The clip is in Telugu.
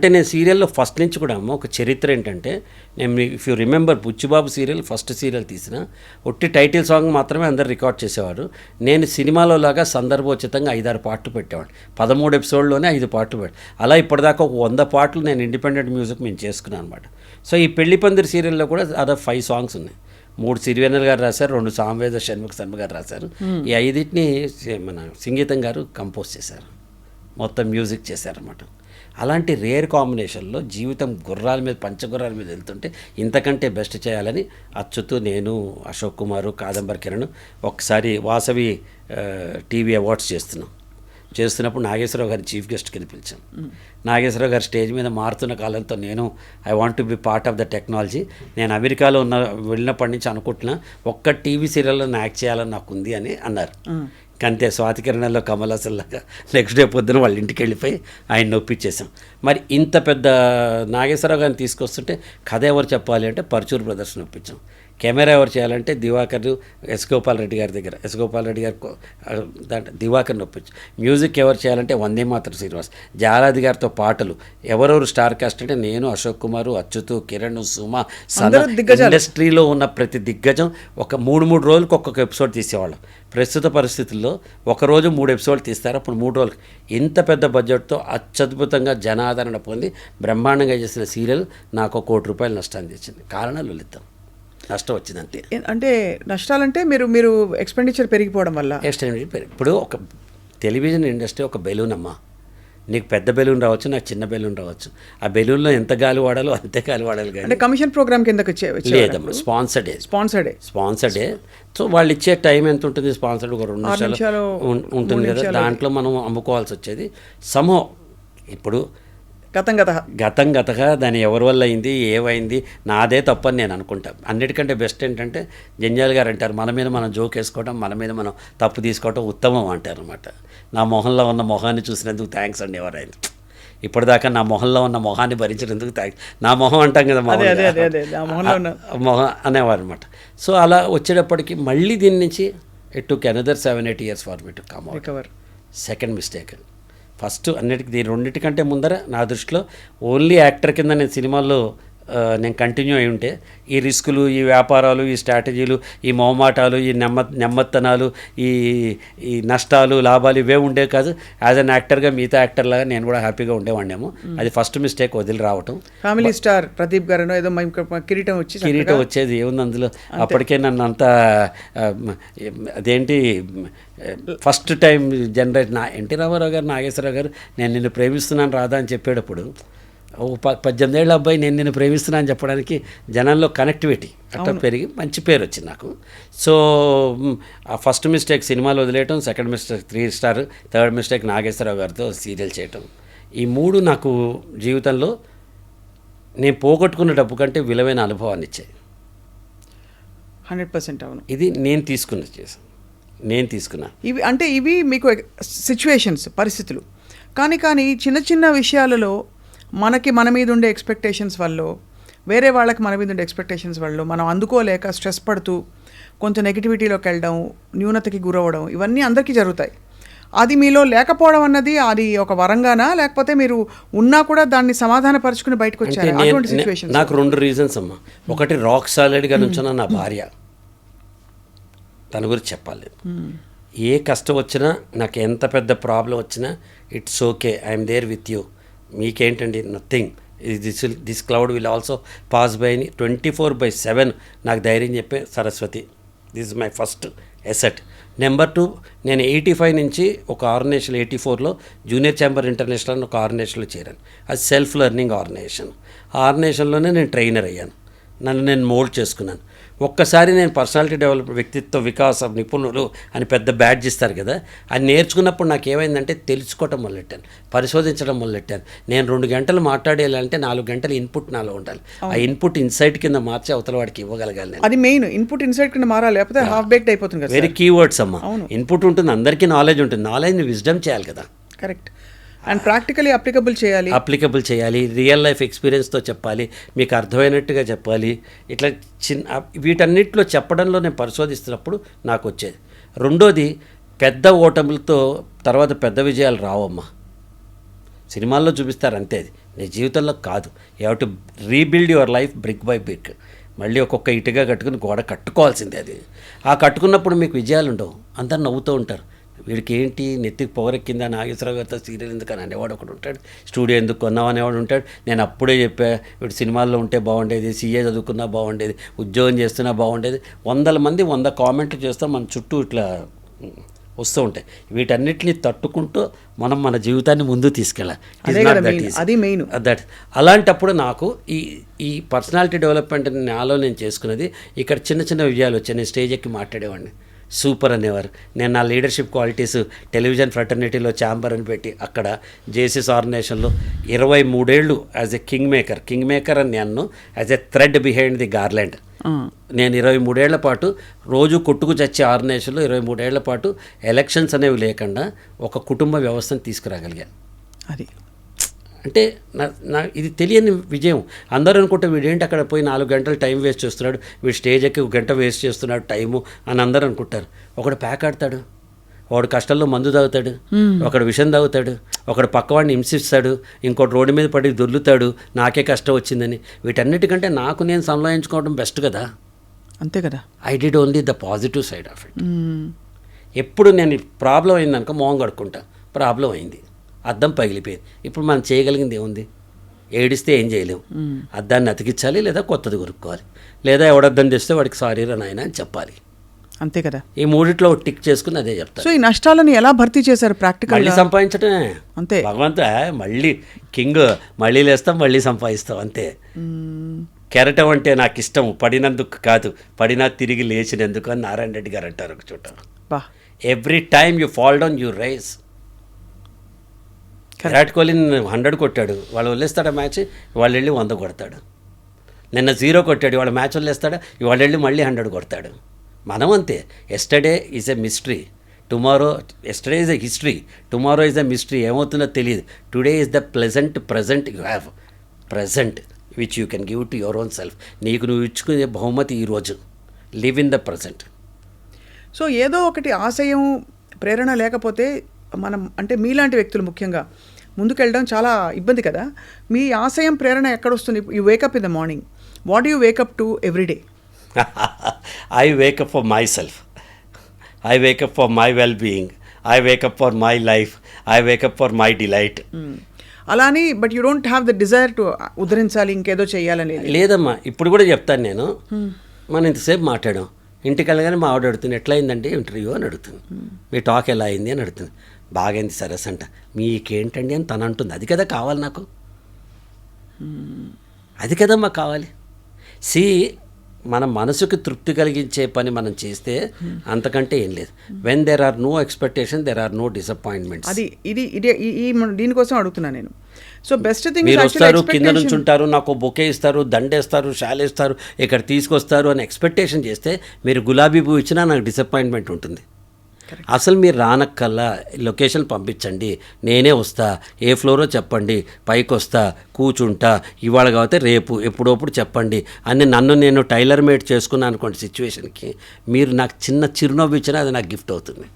అంటే నేను సీరియల్లో ఫస్ట్ నుంచి కూడా అమ్మ ఒక చరిత్ర ఏంటంటే, నేను if you remember Buchibabu serial first serial తీసిన ఒట్టి టైటిల్ సాంగ్ మాత్రమే అందరు రికార్డ్ చేసేవారు. నేను సినిమాలో లాగా సందర్భోచితంగా 5-6 పాటలు పెట్టేవాడిని. 13 ఎపిసోడ్లోనే 5 పాటలు పెట్టాను. అలా ఇప్పటిదాకా ఒక 100 పాటలు నేను ఇండిపెండెంట్ మ్యూజిక్ మేము చేసుకున్నాను అనమాట. సో ఈ పెళ్లి పందిరి సీరియల్లో కూడా అదే 5 సాంగ్స్ ఉన్నాయి. 3 సిరివెన్నెల గారు రాశారు, 2 సామవేద షణ్ముఖ శర్మ గారు రాశారు. ఈ 5టిని మన సంగీతం గారు కంపోజ్ చేశారు, మొత్తం మ్యూజిక్ చేశారన్నమాట. అలాంటి రేర్ కాంబినేషన్లో జీవితం గుర్రాల మీద పంచగుర్రాల మీద వెళ్తుంటే ఇంతకంటే బెస్ట్ చేయాలని అచ్యుతు, నేను, అశోక్ కుమారు, కాదంబరి కిరణ్ ఒకసారి వాసవి టీవీ అవార్డ్స్ చేస్తున్నప్పుడు నాగేశ్వరరావు గారిని చీఫ్ గెస్ట్ కింద పిలిచాం. నాగేశ్వరరావు గారు స్టేజ్ మీద మారుతున్న కాలంతో నేను I want to be part of the technology, నేను అమెరికాలో వెళ్ళినప్పటి నుంచి అనుకుంటున్నా ఒక్క టీవీ సీరియల్లో యాక్ట్ చేయాలని నాకు ఉంది అని అన్నారు. అంతే, స్వాతికిరణంలో కమల్ హాసన్ లాగా నెక్స్ట్ డే పొద్దున వాళ్ళ ఇంటికి వెళ్ళిపోయి ఆయన నొప్పించేసాం. మరి ఇంత పెద్ద నాగేశ్వరరావు గారిని తీసుకొస్తుంటే కథ ఎవరు చెప్పాలి అంటే పరుచూరు బ్రదర్స్ నొప్పించాం. కెమెరా ఎవరు చేయాలంటే దివాకర్ ఎస్ గోపాల్ రెడ్డి గారి దగ్గర, ఎస్ గోపాల్ రెడ్డి గారు దివాకర్ నొప్పించాం. మ్యూజిక్ ఎవరు చేయాలంటే వందే మాతరం శ్రీనివాస్, జాలాది గారితో పాటలు, ఎవరెవరు స్టార్ కాస్ట్ అంటే నేను, అశోక్ కుమారు, అచ్యుతు, కిరణ్, సుమ, ఇండస్ట్రీలో ఉన్న ప్రతి దిగ్గజం ఒక 3 రోజులకు ఒక్కొక్క ఎపిసోడ్ తీసేవాళ్ళం. ప్రస్తుత పరిస్థితుల్లో ఒకరోజు 3 ఎపిసోడ్లు తీస్తారు, అప్పుడు 3 రోజులు. ఇంత పెద్ద బడ్జెట్తో అత్యద్భుతంగా జనాదరణ పొంది బ్రహ్మాండంగా చేసిన సీరియల్ నాకు ₹1 కోటి నష్టాన్ని తెచ్చింది. కారణాలు లలితం, నష్టం వచ్చింది అంతే. అంటే నష్టాలంటే మీరు ఎక్స్పెండిచర్ పెరిగిపోవడం వల్ల. ఇప్పుడు ఒక టెలివిజన్ ఇండస్ట్రీ ఒక బెలూన్ అమ్మా, నీకు పెద్ద బెలూన్ రావచ్చు, నాకు చిన్న బెలూన్ రావచ్చు. ఆ బెలూన్లో ఎంత గాలి వాడాలో అంతే గాలి వాడాలి. కానీ కమిషన్ ప్రోగ్రామ్ కిందకి లేదమ్మా, స్పాన్సర్డే. సో వాళ్ళు ఇచ్చే టైం ఎంత ఉంటుంది? స్పాన్సర్డ్ ఒక 2 నిమిషాలు ఉంటుంది కదా, దాంట్లో మనం అమ్ముకోవాల్సి వచ్చేది. ఇప్పుడు గతంగా దాని ఎవరి వల్ల అయింది, ఏమైంది, నాదే తప్పని నేను అనుకుంటాను. అన్నిటికంటే బెస్ట్ ఏంటంటే జంజాల్ గారు అంటారు, మన మీద మనం జోక్ వేసుకోవడం, మన మీద మనం తప్పు తీసుకోవడం ఉత్తమం అంటారు అనమాట. నా మొహంలో ఉన్న మొహాన్ని చూసినందుకు థ్యాంక్స్ అండి ఎవరైనా. ఇప్పటిదాకా నా మొహంలో ఉన్న మొహాన్ని భరించినందుకు థ్యాంక్స్. నా మొహం అంటాం కదా, మొహం అనేవారు అనమాట. సో అలా వచ్చేటప్పటికి మళ్ళీ దీని నుంచి it took another 7-8 years for me to come out. Second mistake. First అన్నిటికీ రెండింటికంటే ముందర నా దృష్టిలో ఓన్లీ యాక్టర్ కింద నేను సినిమాల్లో నేను కంటిన్యూ అయి ఉంటే ఈ రిస్కులు, ఈ వ్యాపారాలు, ఈ స్ట్రాటజీలు, ఈ మొహమాటాలు, ఈ నెమ్మత్తనాలు, ఈ నష్టాలు, లాభాలు ఇవే ఉండే కాదు. యాజ్ అన్ యాక్టర్గా మిగతా యాక్టర్ లాగా నేను కూడా హ్యాపీగా ఉండేవాడినేమో. అది ఫస్ట్ మిస్టేక్, వదిలి రావటం. ఫ్యామిలీ స్టార్ ప్రదీప్ గారు ఏదో కిరీటం వచ్చేది ఏముంది అందులో. అప్పటికే నన్ను అంతా అదేంటి first time generate NT Rama Rao గారు, నాగేశ్వరరావు గారు నేను నిన్ను ప్రేమిస్తున్నాను రాదా అని చెప్పేటప్పుడు 18 ఏళ్ళ అబ్బాయి నేను నిన్ను ప్రేమిస్తున్నా అని చెప్పడానికి జనంలో కనెక్టివిటీ అట్లా పెరిగి మంచి పేరు వచ్చింది నాకు. సో ఆ ఫస్ట్ మిస్టేక్ సినిమాలు వదిలేయటం, second mistake 3 star, third mistake Nageswara Rao గారితో సీరియల్ చేయటం. ఈ 3 నాకు జీవితంలో నేను పోగొట్టుకున్న డబ్బు కంటే విలువైన అనుభవాన్ని ఇచ్చాయి. 100% అవును. ఇది నేను తీసుకున్నా. ఇవి మీకు సిచ్యువేషన్స్, పరిస్థితులు. కానీ చిన్న విషయాలలో మన మీద ఉండే ఎక్స్పెక్టేషన్స్ వల్ల, వేరే వాళ్ళకి మన మీద ఉండే ఎక్స్పెక్టేషన్స్ వల్ల మనం అందుకోలేక స్ట్రెస్ పడుతూ కొంచెం నెగిటివిటీలోకి వెళ్ళడం, న్యూనతకి గురవ్వడం, ఇవన్నీ అందరికీ జరుగుతాయి. అది మీలో లేకపోవడం అన్నది అది ఒక వరంగానా, లేకపోతే మీరు ఉన్నా కూడా దాన్ని సమాధానపరుచుకుని బయటకు వచ్చారు? అటువంటి సిచ్యువేషన్ నాకు 2 రీజన్స్ అమ్మా. ఒకటి రాక్ సాలిడ్గా నుంచున్న నా భార్య, తన గురించి చెప్పాలి. ఏ కష్టం వచ్చినా, నాకు ఎంత పెద్ద ప్రాబ్లం వచ్చినా, it's okay, I'm there with you, మీకేంటండి, nothing, this cloud will also pass by అని 24/7 నాకు ధైర్యం చెప్పే Saraswati. This is my first asset. Number 2, నేను 85 నుంచి ఒక ఆర్గనైజేషన్ 84లో జూనియర్ ఛాంబర్ ఇంటర్నేషనల్ ఒక ఆర్గనైజేషన్లో చేరాను. అది సెల్ఫ్ లెర్నింగ్ ఆర్గనైజేషన్. ఆ ఆర్గనైజేషన్లోనే నేను ట్రైనర్ అయ్యాను. నన్ను నేను మోల్డ్ చేసుకున్నాను. ఒక్కసారి నేను పర్సనాలిటీ డెవలప్మెంట్, వ్యక్తిత్వ వికాస నిపుణులు అని పెద్ద బ్యాడ్జ్ ఇస్తారు కదా, అది నేర్చుకున్నప్పుడు నాకు ఏమైందంటే తెలుసుకోవటం మొదలెట్టాను, పరిశోధించడం మొదలెట్టాను. నేను 2 గంటలు మాట్లాడేయాలంటే 4 గంటల ఇన్పుట్ నాలో ఉండాలి. ఆ ఇన్పుట్ ఇన్సైట్ కింద మార్చి అవతల వాడికి ఇవ్వగలగాలి. అది మెయిన్ ఇన్పుట్ ఇన్సైట్ కింద మారాలి, లేకపోతే హాఫ్ బేక్డ్ అయిపోతుంది కదా. వెరీ కీవర్డ్స్ అమ్మా. ఇన్పుట్ ఉంటుంది, అందరికీ నాలెడ్జ్ ఉంటుంది, నాలెడ్జ్ని విజ్డమ్ చేయాలి కదా. కరెక్ట్. అండ్ ప్రాక్టికలీ అప్లికబుల్ చేయాలి, రియల్ లైఫ్ ఎక్స్పీరియన్స్తో చెప్పాలి, మీకు అర్థమైనట్టుగా చెప్పాలి. ఇట్లా వీటన్నిటిలో చెప్పడంలో నేను పరిశోధిస్తున్నప్పుడు నాకు వచ్చేది. రెండోది, పెద్ద ఓటములతో తర్వాత పెద్ద విజయాలు రావమ్మా. సినిమాల్లో చూపిస్తారు అంతే, అది నీ జీవితంలో కాదు. You have to rebuild your life brick by brick. మళ్ళీ ఒక్కొక్క ఇటుగా కట్టుకుని గోడ కట్టుకోవాల్సిందే అది. ఆ కట్టుకున్నప్పుడు మీకు విజయాలు ఉండవు, అందరు నవ్వుతూ ఉంటారు. వీడికి ఏంటి నెత్తికి పొగరెక్కిందా, నాగేశ్వరరావు గారితో సీరియల్ ఎందుకని అనేవాడు ఒకడు ఉంటాడు, స్టూడియో ఎందుకు కొన్నావు అనేవాడు ఉంటాడు. నేను అప్పుడే చెప్పా వీడు సినిమాల్లో ఉంటే బాగుండేది, సీఏ చదువుకున్నా బాగుండేది, ఉద్యోగం చేస్తున్నా బాగుండేది. 100 మంది 100 కామెంట్లు చేస్తాం, మన చుట్టూ ఇట్లా వస్తూ ఉంటాయి. వీటన్నిటిని తట్టుకుంటూ మనం మన జీవితాన్ని ముందు తీసుకెళ్ళాలి. అది మెయిన్. దట్ అలాంటప్పుడు నాకు ఈ పర్సనాలిటీ డెవలప్మెంట్ నాలో నేను చేసుకున్నది. ఇక్కడ చిన్న చిన్న విజయాలు వచ్చాయి. నేను స్టేజ్ ఎక్కి మాట్లాడేవాడిని, సూపర్ అనేవారు. నేను నా లీడర్షిప్ క్వాలిటీస్ టెలివిజన్ ఫ్రటర్నిటీలో ఛాంబర్ అని పెట్టి అక్కడ జేసీస్ ఆర్గనైజేషన్లో 23 ఏళ్ళు యాజ్ ఎ కింగ్ మేకర్ అని నేను as a thread behind the garland. నేను 23 ఏళ్ల పాటు రోజు కొట్టుకు చచ్చే ఆర్గనైజేషన్లో 23 ఏళ్ల పాటు ఎలక్షన్స్ అనేవి లేకుండా ఒక కుటుంబ వ్యవస్థను తీసుకురాగలిగాను. అది అంటే నా ఇది తెలియని విజయం. అందరూ అనుకుంటే వీడేంటి అక్కడ పోయి 4 గంటలు టైం వేస్ట్ చేస్తున్నాడు, వీడు స్టేజ్ ఎక్కి 1 గంట వేస్ట్ చేస్తున్నాడు టైము అని అందరూ అనుకుంటారు. ఒకడు ప్యాక్ ఆడతాడు, ఒకడు కష్టంలో మందు తాగుతాడు, ఒకడు విషం తాగుతాడు, ఒకడు పక్కవాడిని హింసిస్తాడు, ఇంకోటి రోడ్డు మీద పడి దొర్లుతాడు నాకే కష్టం వచ్చిందని. వీటన్నిటికంటే నాకు నేను సంలాయించుకోవడం బెస్ట్ కదా. అంతే కదా. I did only the positive side of it. ఎప్పుడు నేను ప్రాబ్లం అయిందనుకో మొహం కడుక్కుంటా, ప్రాబ్లం అయింది, అద్దం పగిలిపోయింది, ఇప్పుడు మనం చేయగలిగింది ఏముంది? ఏడిస్తే ఏం చేయలేము. అద్దాన్ని అతికించాలి, లేదా కొత్తది కొనుక్కోవాలి, లేదా ఎవడద్దం తెస్తే వాడికి సారీ రా నాయన అని చెప్పాలి. అంతే కదా. ఈ మూడిట్లో టిక్ చేసుకుని అదే చెప్తాను. సో ఈ నష్టాలను ఎలా భర్తీ చేశారు ప్రాక్టికల్? మళ్ళీ సంపాదించడమే. అంతే. భగవంత మళ్ళీ కింగ్, మళ్ళీ లేస్తాం మళ్ళీ సంపాదిస్తాం అంతే. కెరటం అంటే నాకు ఇష్టం, పడినందుకు కాదు, పడినా తిరిగి లేచినందుకు అని నారాయణ రెడ్డి గారు అంటారు ఒక చోట. Every time you fall down you rise. Virat Kohli 100 కొట్టాడు, వాళ్ళు వదిలేస్తాడా మ్యాచ్, వాళ్ళు వెళ్ళి 100 కొడతాడు. నిన్న 0 కొట్టాడు, వాళ్ళ మ్యాచ్ వదిలేస్తాడా, వాళ్ళు వెళ్ళి మళ్ళీ 100 కొడతాడు. మనం అంతే. Yesterday is a mystery, yesterday is a history, tomorrow is a mystery. ఏమవుతుందో తెలియదు. Today is the present you have, present which you can give to your own self. నీకు నువ్వు ఇచ్చుకునే బహుమతి ఈరోజు. Live in the present. So ఏదో ఒకటి ఆశయం, ప్రేరణ లేకపోతే మనం, అంటే మీలాంటి వ్యక్తులు ముఖ్యంగా ముందుకెళ్ళడం చాలా ఇబ్బంది కదా. మీ ఆశయం, ప్రేరణ ఎక్కడొస్తుంది? You wake up in the morning, what you wake up to every day? I wake up for myself. I wake up for my well-being. I wake up for my life. I wake up for my delight. అలా అని but you don't have the desire to ఉద్ధరించాలి, ఇంకేదో చేయాలని లేదమ్మా. ఇప్పుడు కూడా చెప్తాను నేను. మనం ఇంతసేపు మాట్లాడాం, ఇంటికి వెళ్ళగానే మా ఆవిడ అడుగుతుంది ఎట్లా అయిందండి ఇంటర్వ్యూ అని అడుగుతుంది, మీ టాక్ ఎలా అయింది అని అడుగుతుంది. బాగైంది సరస్ అంట. మీకేంటండి అని తను అంటుంది. అది కదా కావాలి నాకు, అది కదమ్మా కావాలి. మన మనసుకి తృప్తి కలిగించే పని మనం చేస్తే అంతకంటే ఏం లేదు. When there are no expectation there are no disappointments. అది దీనికోసం అడుగుతున్నా నేను. సో బెస్ట్ థింగ్ మీరు వస్తారు, కింద నుంచి ఉంటారు, నాకు బొకే ఇస్తారు, దండేస్తారు, షాలేస్తారు, ఇక్కడ తీసుకొస్తారు అని ఎక్స్పెక్టేషన్ చేస్తే మీరు గులాబీ పువ్వు ఇచ్చినా నాకు డిసప్పాయింట్మెంట్ ఉంటుంది. అసలు మీరు రానక్కల్లా లొకేషన్ పంపించండి, నేనే వస్తా, ఏ ఫ్లోరో చెప్పండి, పైకి వస్తా, కూర్చుంటా, ఇవాళ కాకపోతే రేపు ఎప్పుడోప్పుడు చెప్పండి అని నన్ను నేను టైలర్ మేడ్ చేసుకున్నాను అనుకోండి సిచ్యువేషన్కి. మీరు నాకు చిన్న చిరునవ్వు ఇచ్చినా అది నాకు గిఫ్ట్ అవుతుంది.